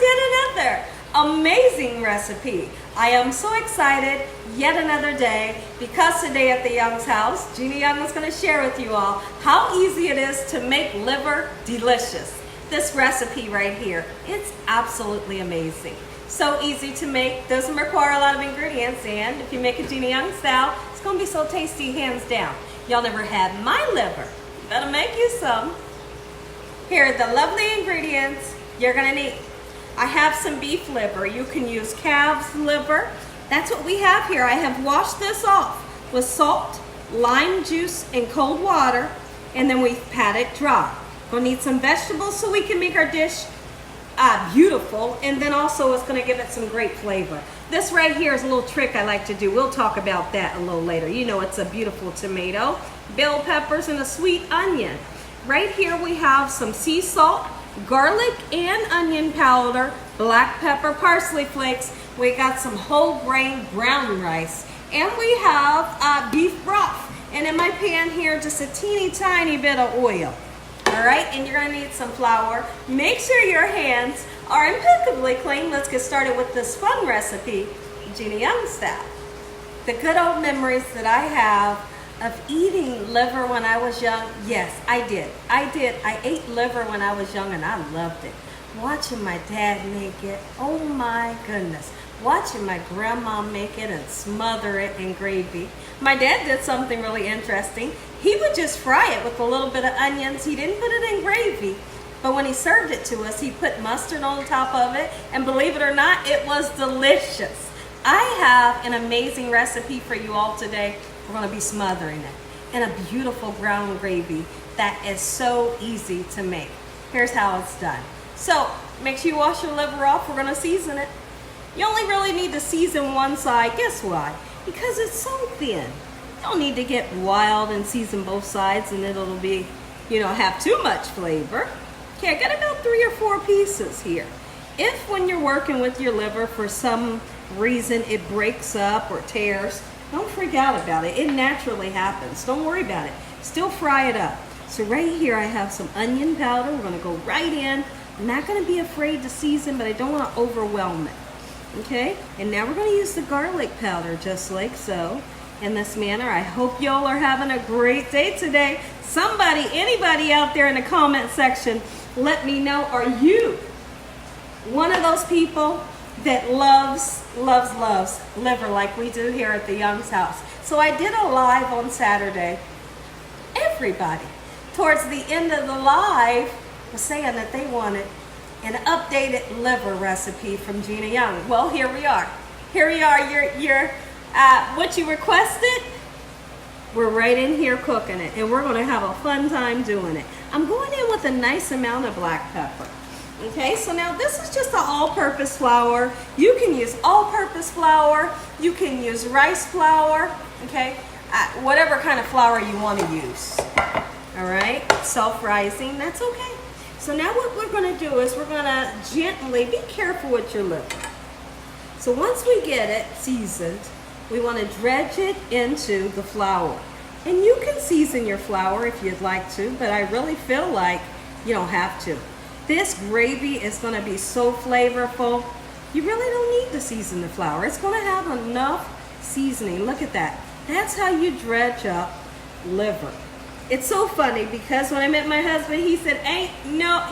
did another amazing recipe. I am so excited, yet another day, because today at the Young's house, Gina Young is going to share with you all how easy it is to make liver delicious. This recipe right here, it's absolutely amazing. So easy to make, doesn't require a lot of ingredients, and if you make a Gina Young style, it's going to be so tasty, hands down. Y'all never had my liver. Better make you some. Here are the lovely ingredients you're going to need. I have some beef liver. You can use calf's liver. That's what we have here. I have washed this off with salt, lime juice, and cold water, and then we pat it dry. We'll need some vegetables so we can make our dish beautiful, and then also it's going to give it some great flavor. This right here is a little trick I like to do. We'll talk about that a little later. You know, it's a beautiful tomato, bell peppers, and a sweet onion. Right here we have some sea salt, garlic and onion powder, black pepper, parsley flakes. We got some whole grain brown rice, and we have beef broth. And in my pan here, just a teeny tiny bit of oil. All right, and you're gonna need some flour. Make sure your hands are impeccably clean. Let's get started with this fun recipe, Gina Young Style. The good old memories that I have of eating liver when I was young, yes, I did. I ate liver when I was young and I loved it. Watching my dad make it, oh my goodness. Watching my grandma make it and smother it in gravy. My dad did something really interesting. He would just fry it with a little bit of onions. He didn't put it in gravy. But when he served it to us, he put mustard on top of it. And believe it or not, it was delicious. I have an amazing recipe for you all today. We're going to be smothering it in a beautiful brown gravy that is so easy to make. Here's how it's done. So make sure you wash your liver off. We're going to season it. You only really need to season one side. Guess why? Because it's so thin. You don't need to get wild and season both sides and it'll be, have too much flavor. Okay, I got about 3 or 4 pieces here. If when you're working with your liver for some reason it breaks up or tears, don't freak out about it. It naturally happens. Don't worry about it. Still fry it up. So right here I have some onion powder. We're going to go right in. I'm not going to be afraid to season, but I don't want to overwhelm it. Okay, and now we're going to use the garlic powder just like so. In this manner, I hope y'all are having a great day today. Somebody, anybody out there in the comment section, let me know, are you one of those people that loves liver like we do here at the Young's house? So I did a live on Saturday. Everybody, towards the end of the live, was saying that they wanted an updated liver recipe from Gina Young. Well, here we are. Here we are, what you requested, we're right in here cooking it, and we're gonna have a fun time doing it. I'm going in with a nice amount of black pepper. Okay, so now this is just an all-purpose flour. You can use all-purpose flour, you can use rice flour, okay? Whatever kind of flour you wanna use, all right? Self-rising, that's okay. So now what we're gonna do is we're gonna gently, be careful with your liver. So once we get it seasoned, we wanna dredge it into the flour. And you can season your flour if you'd like to, but I really feel like you don't have to. This gravy is gonna be so flavorful, you really don't need to season the flour. It's gonna have enough seasoning. Look at that. That's how you dredge up liver. It's so funny because when I met my husband, he said, ain't no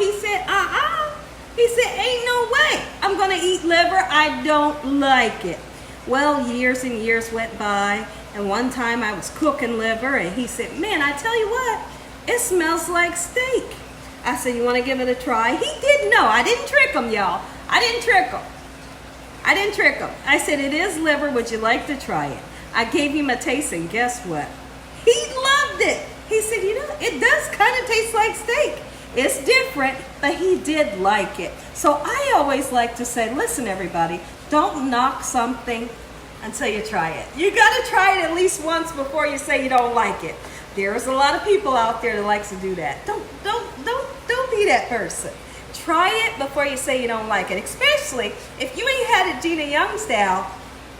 way I'm gonna eat liver. I don't like it. Well, years and years went by, and one time I was cooking liver, and he said, man, I tell you what, it smells like steak. I said, you wanna give it a try? He didn't know. I didn't trick him, y'all. I didn't trick him. I said, it is liver. Would you like to try it? I gave him a taste, and guess what? He loved it. He said, it does kind of taste like steak. It's different, but he did like it. So I always like to say, listen, everybody, don't knock something until you try it. You got to try it at least once before you say you don't like it. There's a lot of people out there that likes to do that. Don't be that person. Try it before you say you don't like it, especially if you ain't had a Gina Young style.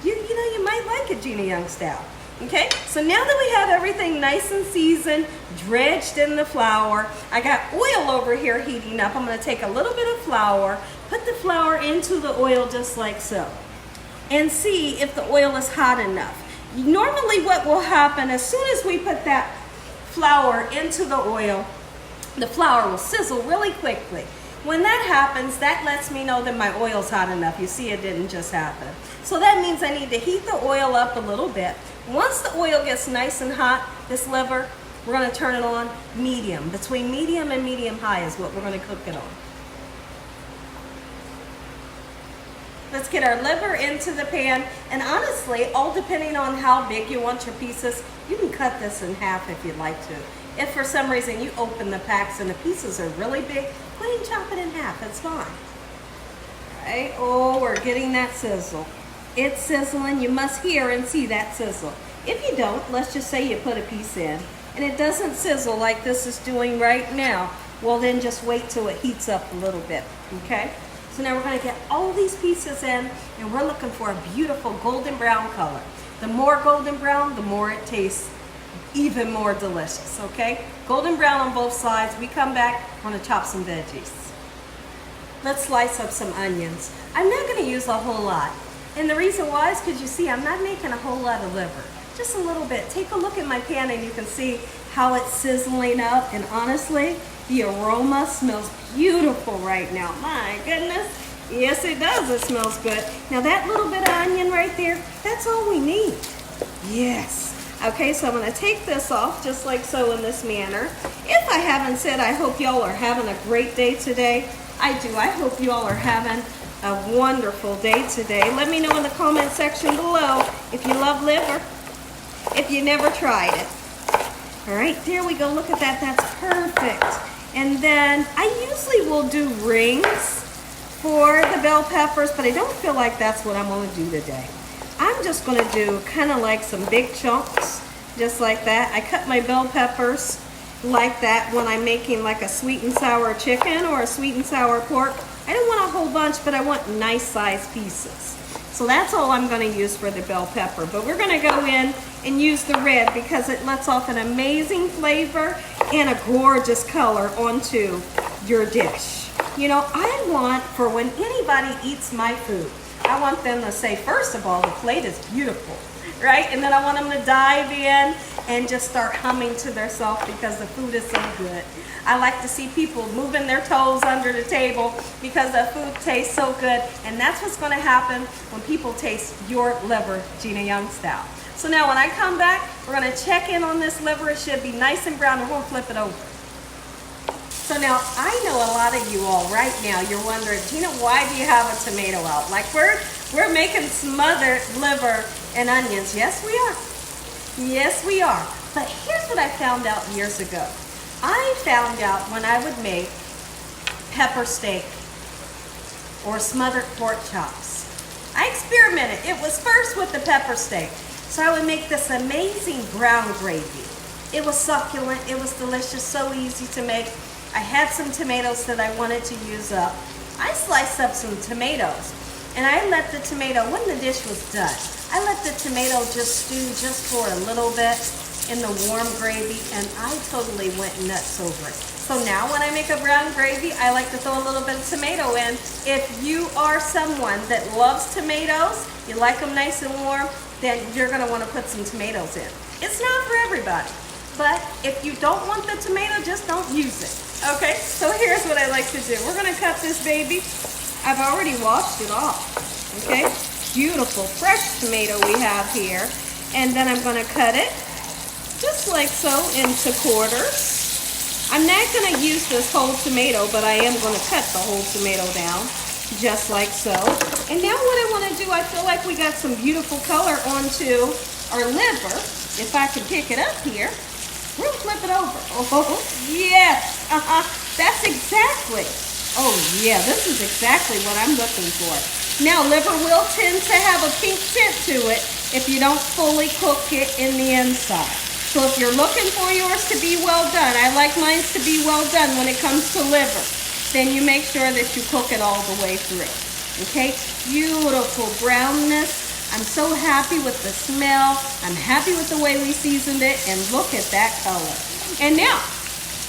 You might like a Gina Young style. Okay, so now that we have everything nice and seasoned, dredged in the flour, I got oil over here heating up. I'm going to take a little bit of flour, Put the flour into the oil just like so, and see if the oil is hot enough. Normally what will happen, as soon as we put that flour into the oil, the flour will sizzle really quickly. When that happens, that lets me know that my oil's hot enough. You see, it didn't just happen. So that means I need to heat the oil up a little bit. Once the oil gets nice and hot, this liver, we're gonna turn it on medium. Between medium and medium high is what we're gonna cook it on. Let's get our liver into the pan, and honestly, all depending on how big you want your pieces, you can cut this in half if you'd like to. If for some reason you open the packs and the pieces are really big, go ahead and chop it in half, it's fine. All right, oh, we're getting that sizzle. It's sizzling, you must hear and see that sizzle. If you don't, let's just say you put a piece in, and it doesn't sizzle like this is doing right now, well then just wait till it heats up a little bit, okay? So now we're gonna get all these pieces in, and we're looking for a beautiful golden brown color. The more golden brown, the more it tastes even more delicious, okay? Golden brown on both sides. We come back, we're gonna chop some veggies. Let's slice up some onions. I'm not gonna use a whole lot. And the reason why is because you see, I'm not making a whole lot of liver. Just a little bit. Take a look at my pan and you can see how it's sizzling up. And honestly, the aroma smells beautiful right now. My goodness. Yes, it does. It smells good. Now that little bit of onion right there, that's all we need. Yes. Okay, so I'm going to take this off just like so in this manner. If I haven't said, I hope y'all are having a great day today. I do. I hope you all are having a wonderful day today. Let me know in the comment section below if you love liver, if you never tried it. All right, there we go. Look at that. That's perfect. And then I usually will do rings for the bell peppers, but I don't feel like that's what I'm going to do today. I'm just going to do kind of like some big chunks, just like that. I cut my bell peppers like that when I'm making like a sweet and sour chicken or a sweet and sour pork. I don't want a whole bunch, but I want nice sized pieces. So that's all I'm going to use for the bell pepper. But we're going to go in and use the red because it lets off an amazing flavor and a gorgeous color onto your dish. You know, I want for when anybody eats my food, I want them to say, first of all, the plate is beautiful, right? And then I want them to dive in and just start humming to themselves because the food is so good. I like to see people moving their toes under the table because the food tastes so good. And that's what's going to happen when people taste your liver, Gina Young Style. So now when I come back, we're going to check in on this liver. It should be nice and brown, and we're going to flip it over. So now, I know a lot of you all right now, you're wondering, Gina, why do you have a tomato out? Like we're making smothered liver and onions. Yes, we are. Yes, we are. But here's what I found out years ago. I found out when I would make pepper steak or smothered pork chops. I experimented. It was first with the pepper steak. So I would make this amazing brown gravy. It was succulent. It was delicious. So easy to make. I had some tomatoes that I wanted to use up. I sliced up some tomatoes and I let the tomato, when the dish was done, I let the tomato just stew just for a little bit in the warm gravy, and I totally went nuts over it. So now when I make a brown gravy, I like to throw a little bit of tomato in. If you are someone that loves tomatoes, you like them nice and warm, then you're gonna wanna put some tomatoes in. It's not for everybody, but if you don't want the tomato, just don't use it. Okay, so here's what I like to do. We're gonna cut this baby. I've already washed it off, okay? Beautiful, fresh tomato we have here. And then I'm gonna cut it, just like so, into quarters. I'm not gonna use this whole tomato, but I am gonna cut the whole tomato down, just like so. And now what I wanna do, I feel like we got some beautiful color onto our liver. If I can pick it up here. We're gonna flip it over. Oh, yes. That's exactly. Oh, yeah, this is exactly what I'm looking for. Now, liver will tend to have a pink tint to it if you don't fully cook it in the inside. So if you're looking for yours to be well done, I like mine to be well done when it comes to liver, then you make sure that you cook it all the way through. Okay? Beautiful brownness. I'm so happy with the smell. I'm happy with the way we seasoned it, and look at that color. And now,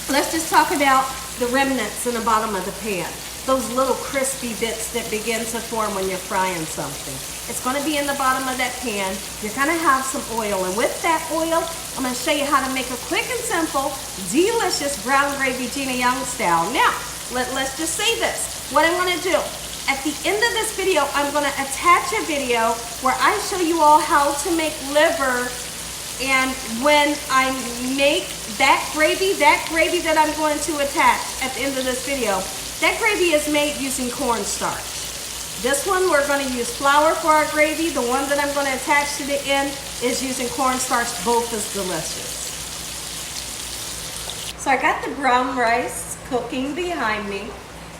let's just talk about the remnants in the bottom of the pan. those little crispy bits that begin to form when you're frying something. It's going to be in the bottom of that pan. You're going to have some oil, and with that oil, I'm going to show you how to make a quick and simple, delicious brown gravy Gina Young style. Now, let's just say this. What I'm going to do, at the end of this video, I'm going to attach a video where I show you all how to make liver. And when I make that gravy that I'm going to attach at the end of this video, that gravy is made using cornstarch. This one, we're going to use flour for our gravy. The one that I'm going to attach to the end is using cornstarch. Both is delicious. So I got the brown rice cooking behind me.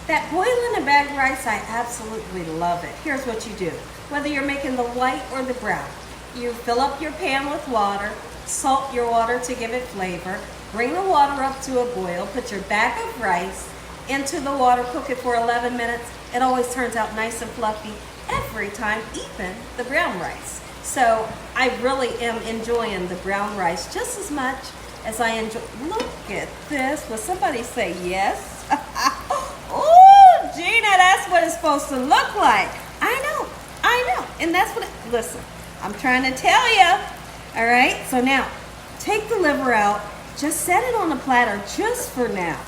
That boil in a bag rice, I absolutely love it. Here's what you do. Whether you're making the white or the brown, you fill up your pan with water, salt your water to give it flavor, bring the water up to a boil, put your bag of rice into the water, cook it for 11 minutes. It always turns out nice and fluffy every time, even the brown rice. So I really am enjoying the brown rice just as much as I enjoy. Look at this. Will somebody say yes? Oh, Gina, that's what it's supposed to look like. I know. And that's what listen, I'm trying to tell you. All right, so now take the liver out. Just set it on a platter just for now.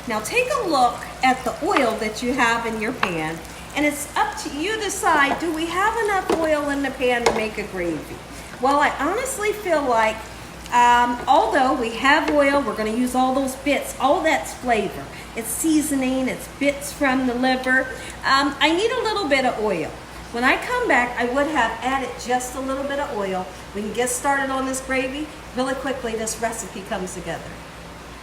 Now take a look at the oil that you have in your pan, and it's up to you to decide, do we have enough oil in the pan to make a gravy? Well, I honestly feel like, although we have oil, we're going to use all those bits, all that's flavor. It's seasoning, it's bits from the liver. I need a little bit of oil. When I come back, I would have added just a little bit of oil. We can get started on this gravy. Really quickly, this recipe comes together.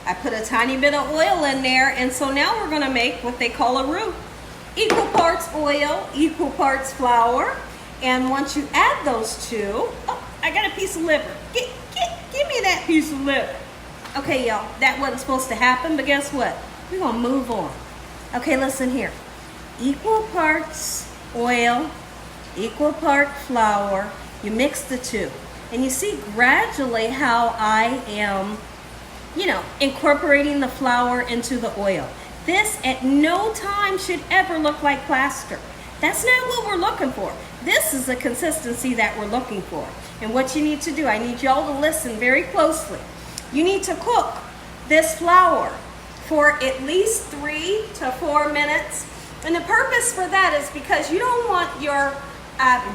I put a tiny bit of oil in there, and so now we're gonna make what they call a roux. Equal parts oil, equal parts flour, and once you add those two, oh, I got a piece of liver. Give me that piece of liver. Okay, y'all, that wasn't supposed to happen, but guess what? We're gonna move on. Okay, listen here. Equal parts oil, equal part flour. You mix the two, and you see gradually how I am, incorporating the flour into the oil. This at no time should ever look like plaster. That's not what we're looking for. This is the consistency that we're looking for. And what you need to do, I need y'all to listen very closely. You need to cook this flour for at least 3 to 4 minutes. And the purpose for that is because you don't want your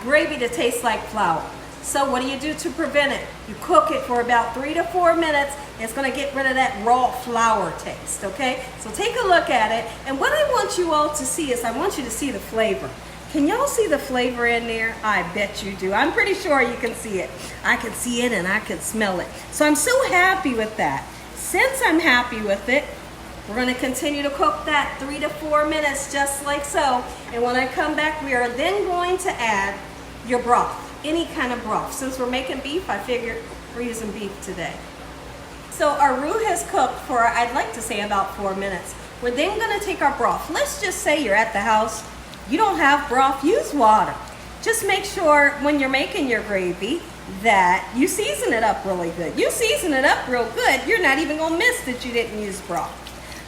gravy to taste like flour. So what do you do to prevent it? You cook it for about 3 to 4 minutes. And it's going to get rid of that raw flour taste, okay? So take a look at it. And what I want you all to see is I want you to see the flavor. Can y'all see the flavor in there? I bet you do. I'm pretty sure you can see it. I can see it and I can smell it. So I'm so happy with that. Since I'm happy with it, we're going to continue to cook that 3 to 4 minutes just like so. And when I come back, we are then going to add your broth, any kind of broth. Since we're making beef, I figured we're using beef today. So our roux has cooked for, I'd like to say, about 4 minutes. We're then going to take our broth. Let's just say you're at the house, you don't have broth, use water. Just make sure when you're making your gravy that you season it up really good. You season it up real good, you're not even going to miss that you didn't use broth.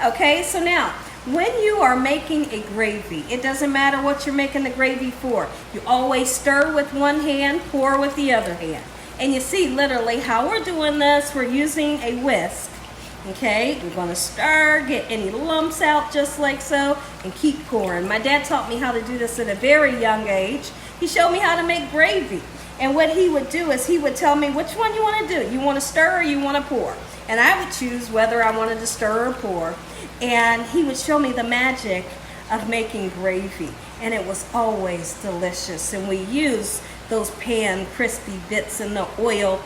Okay, so now, when you are making a gravy, it doesn't matter what you're making the gravy for. You always stir with one hand, pour with the other hand. And you see literally how we're doing this. We're using a whisk. Okay, we're going to stir, get any lumps out just like so, and keep pouring. My dad taught me how to do this at a very young age. He showed me how to make gravy. And what he would do is he would tell me, which one you want to do? You want to stir or you want to pour? And I would choose whether I wanted to stir or pour. And he would show me the magic of making gravy. And it was always delicious. And we used those pan crispy bits in the oil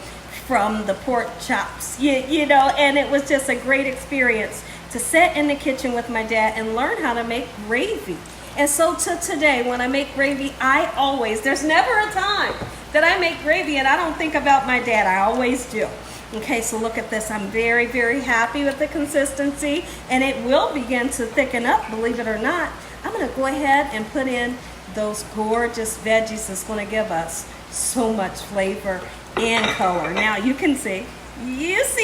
from the pork chops, and it was just a great experience to sit in the kitchen with my dad and learn how to make gravy. And so to today, when I make gravy, there's never a time that I make gravy and I don't think about my dad. I always do. Okay, so look at this. I'm very, very happy with the consistency, and it will begin to thicken up, believe it or not. I'm going to go ahead and put in those gorgeous veggies that's going to give us so much flavor and color. Now you see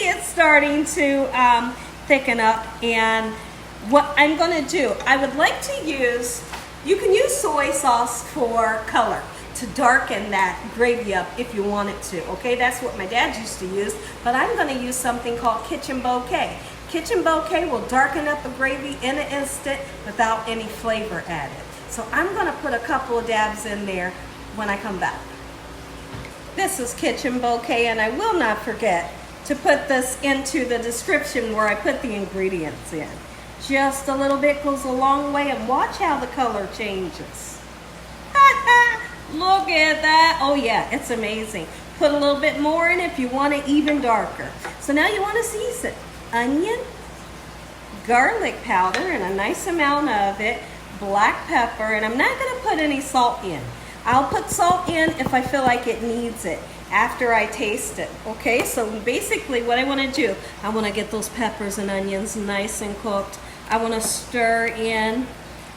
it starting to thicken up, and what I'm gonna do, I would like to use, you can use soy sauce for color, to darken that gravy up if you want it to, okay? That's what my dad used to use, but I'm gonna use something called kitchen bouquet. Kitchen bouquet will darken up the gravy in an instant without any flavor added. So I'm gonna put a couple of dabs in there when I come back. This is kitchen bouquet, and I will not forget to put this into the description where I put the ingredients in. Just a little bit goes a long way, and watch how the color changes. Look at that. Oh yeah, it's amazing. Put a little bit more in if you want it even darker. So now you want to season. Onion, garlic powder, and a nice amount of it, black pepper, and I'm not going to put any salt in. I'll put salt in if I feel like it needs it after I taste it. Okay, so basically what I want to do, I want to get those peppers and onions nice and cooked. I want to stir in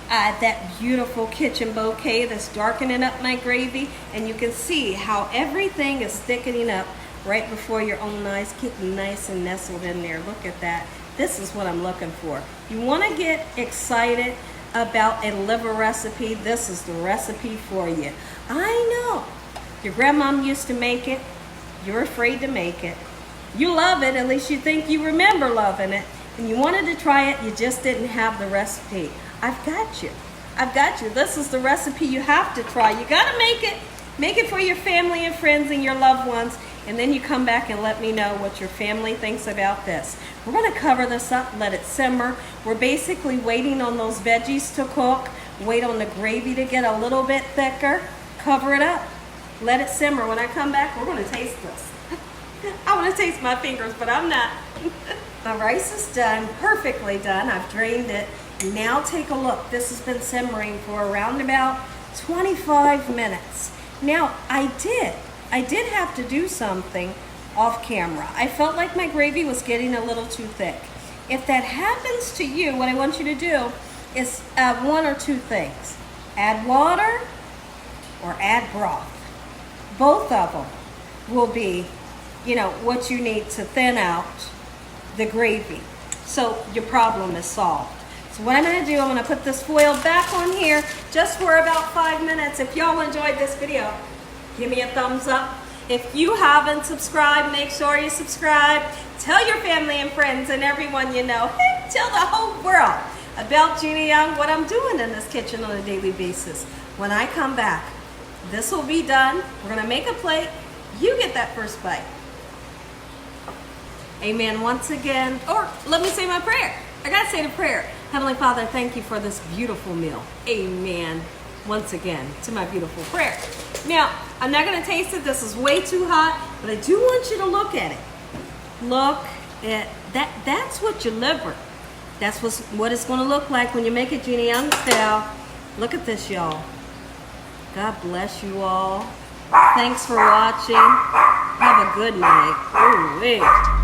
that beautiful kitchen bouquet that's darkening up my gravy, and you can see how everything is thickening up right before your own eyes, getting nice and nestled in there. Look at that. This is what I'm looking for. You want to get excited about a liver recipe. This is the recipe for you. I know your grandmom used to make it. You're afraid to make it. You love it, at least you think you remember loving it, and you wanted to try it, you just didn't have the recipe. I've got you. I've got you. This is the recipe you have to try. You got to make it. Make it for your family and friends and your loved ones, and then you come back and let me know what your family thinks about this. We're going to cover this up, let it simmer. We're basically waiting on those veggies to cook, wait on the gravy to get a little bit thicker, cover it up, let it simmer. When I come back, we're going to taste this. I want to taste my fingers, but I'm not. The rice is done, perfectly done. I've drained it. Now take a look. This has been simmering for around about 25 minutes. Now, I did have to do something off camera. I felt like my gravy was getting a little too thick. If that happens to you, what I want you to do is one or two things. Add water or add broth. Both of them will be, what you need to thin out the gravy. So your problem is solved. So what I'm going to do, I'm going to put this foil back on here just for about 5 minutes. If y'all enjoyed this video, give me a thumbs up. If you haven't subscribed, make sure you subscribe. Tell your family and friends and everyone you know. Heck, tell the whole world about Gina Young, what I'm doing in this kitchen on a daily basis. When I come back, this will be done. We're going to make a plate. You get that first bite. Amen once again. Or let me say my prayer. I got to say the prayer. Heavenly Father, thank you for this beautiful meal. Amen. Once again, to my beautiful prayer. Now, I'm not going to taste it. This is way too hot, but I do want you to look at it. Look at that. That's what your liver. That's what it's going to look like when you make it Gina Young style. Look at this, y'all. God bless you all. Thanks for watching. Have a good night. Ooh, wait.